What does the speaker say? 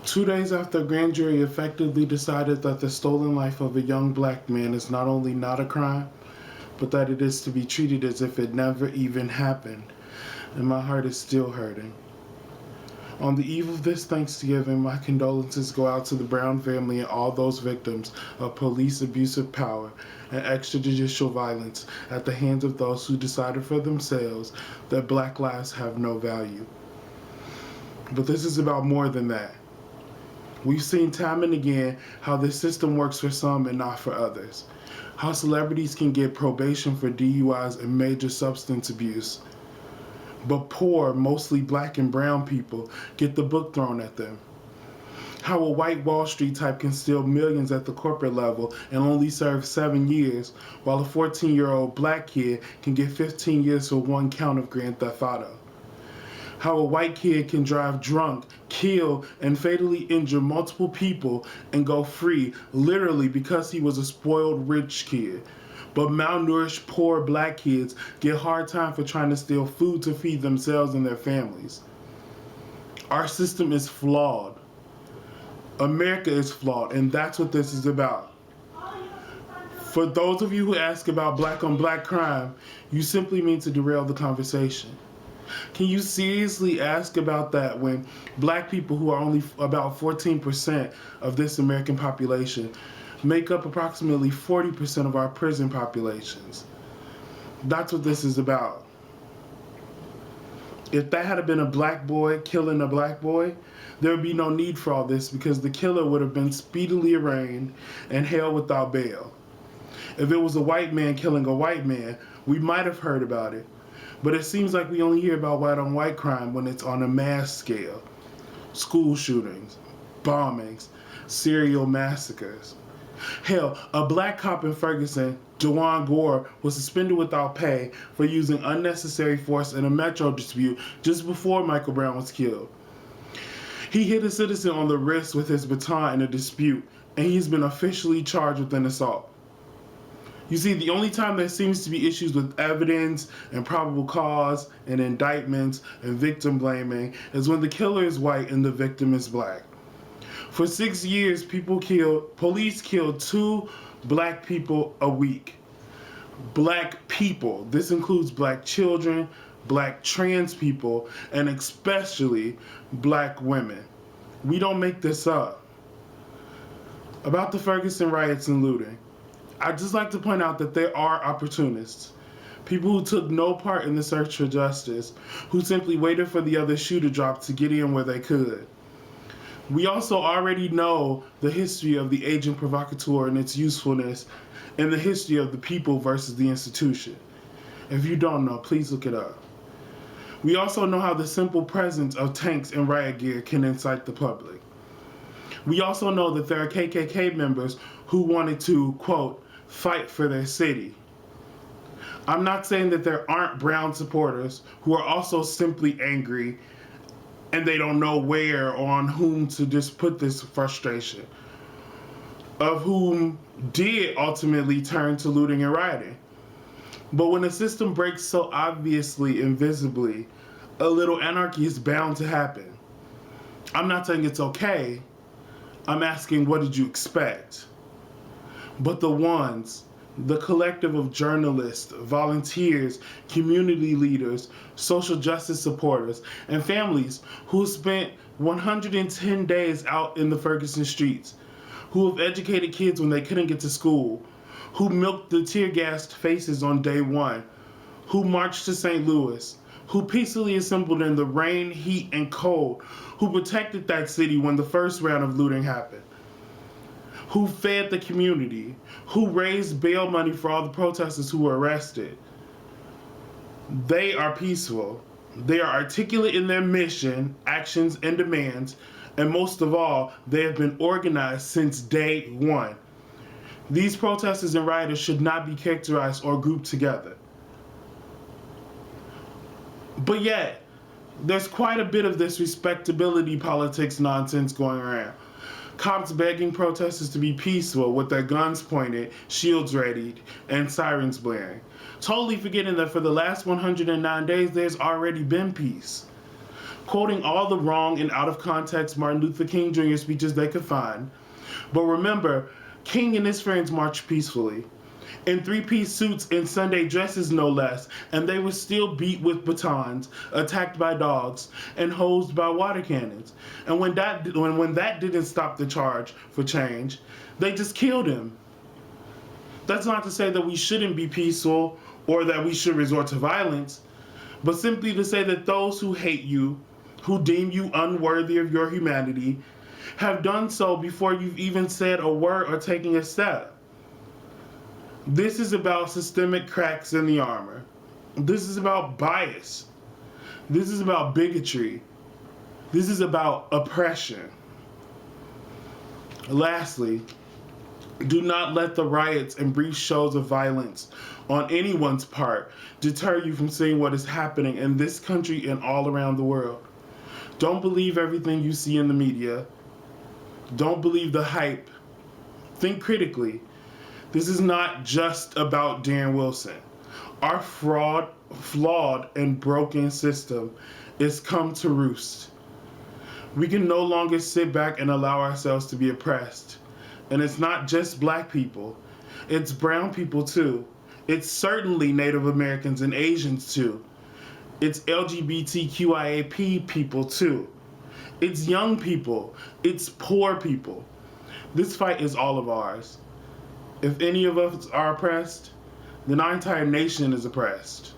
2 days after a grand jury effectively decided that the stolen life of a young black man is not only not a crime, but that it is to be treated as if it never even happened, and my heart is still hurting. On the eve of this Thanksgiving, my condolences go out to the Brown family and all those victims of police abusive power and extrajudicial violence at the hands of those who decided for themselves that black lives have no value. But this is about more than that. We've seen time and again how this system works for some and not for others. How celebrities can get probation for DUIs and major substance abuse, but poor, mostly black and brown people get the book thrown at them. How a white Wall Street type can steal millions at the corporate level and only serve 7 years, while a 14-year-old black kid can get 15 years for one count of Grand Theft Auto. How a white kid can drive drunk, kill, and fatally injure multiple people and go free literally because he was a spoiled rich kid. But malnourished poor black kids get hard time for trying to steal food to feed themselves and their families. Our system is flawed. America is flawed, and that's what this is about. For those of you who ask about black on black crime, you simply mean to derail the conversation. Can you seriously ask about that when black people, who are only about 14% of this American population, make up approximately 40% of our prison populations? That's what this is about. If that had been a black boy killing a black boy, there would be no need for all this because the killer would have been speedily arraigned and held without bail. If it was a white man killing a white man, we might have heard about it. But it seems like we only hear about white on white crime when it's on a mass scale. School shootings, bombings, serial massacres. Hell, a black cop in Ferguson, Jawan Gore, was suspended without pay for using unnecessary force in a metro dispute just before Michael Brown was killed. He hit a citizen on the wrist with his baton in a dispute, and he's been officially charged with an assault. You see, the only time there seems to be issues with evidence and probable cause and indictments and victim blaming is when the killer is white and the victim is black. For 6 years, police killed 2 black people a week. Black people. This includes black children, black trans people, and especially black women. We don't make this up. About the Ferguson riots and looting, I'd just like to point out that there are opportunists. People who took no part in the search for justice, who simply waited for the other shoe to drop to get in where they could. We also already know the history of the agent provocateur and its usefulness, and the history of the people versus the institution. If you don't know, please look it up. We also know how the simple presence of tanks and riot gear can incite the public. We also know that there are KKK members who wanted to, quote, fight for their city. I'm not saying that there aren't Brown supporters who are also simply angry and they don't know where or on whom to just put this frustration, of whom did ultimately turn to looting and rioting. But when a system breaks so obviously and visibly, a little anarchy is bound to happen. I'm not saying it's okay. I'm asking, what did you expect? But the collective of journalists, volunteers, community leaders, social justice supporters, and families who spent 110 days out in the Ferguson streets, who have educated kids when they couldn't get to school, who milked the tear-gassed faces on day one, who marched to St. Louis, who peacefully assembled in the rain, heat, and cold, who protected that city when the first round of looting happened, who fed the community, who raised bail money for all the protesters who were arrested. They are peaceful. They are articulate in their mission, actions, and demands, and most of all, they have been organized since day one. These protesters and rioters should not be characterized or grouped together. But yet, there's quite a bit of this respectability politics nonsense going around. Cops begging protesters to be peaceful with their guns pointed, shields readied, and sirens blaring. Totally forgetting that for the last 109 days, there's already been peace. quoting all the wrong and out of context Martin Luther King Jr. speeches they could find. But remember, King and his friends marched peacefully, in three-piece suits and Sunday dresses no less, and they were still beat with batons, attacked by dogs, and hosed by water cannons. And when that didn't stop the charge for change, they just killed him. That's not to say that we shouldn't be peaceful or that we should resort to violence, but simply to say that those who hate you, who deem you unworthy of your humanity, have done so before you've even said a word or taken a step. This is about systemic cracks in the armor. This is about bias. This is about bigotry. This is about oppression. Lastly, do not let the riots and brief shows of violence on anyone's part deter you from seeing what is happening in this country and all around the world. Don't believe everything you see in the media. Don't believe the hype. Think critically. This is not just about Darren Wilson. Our flawed, and broken system is come to roost. We can no longer sit back and allow ourselves to be oppressed. And it's not just black people. It's brown people too. It's certainly Native Americans and Asians too. It's LGBTQIAP people too. It's young people. It's poor people. This fight is all of ours. If any of us are oppressed, then our entire nation is oppressed.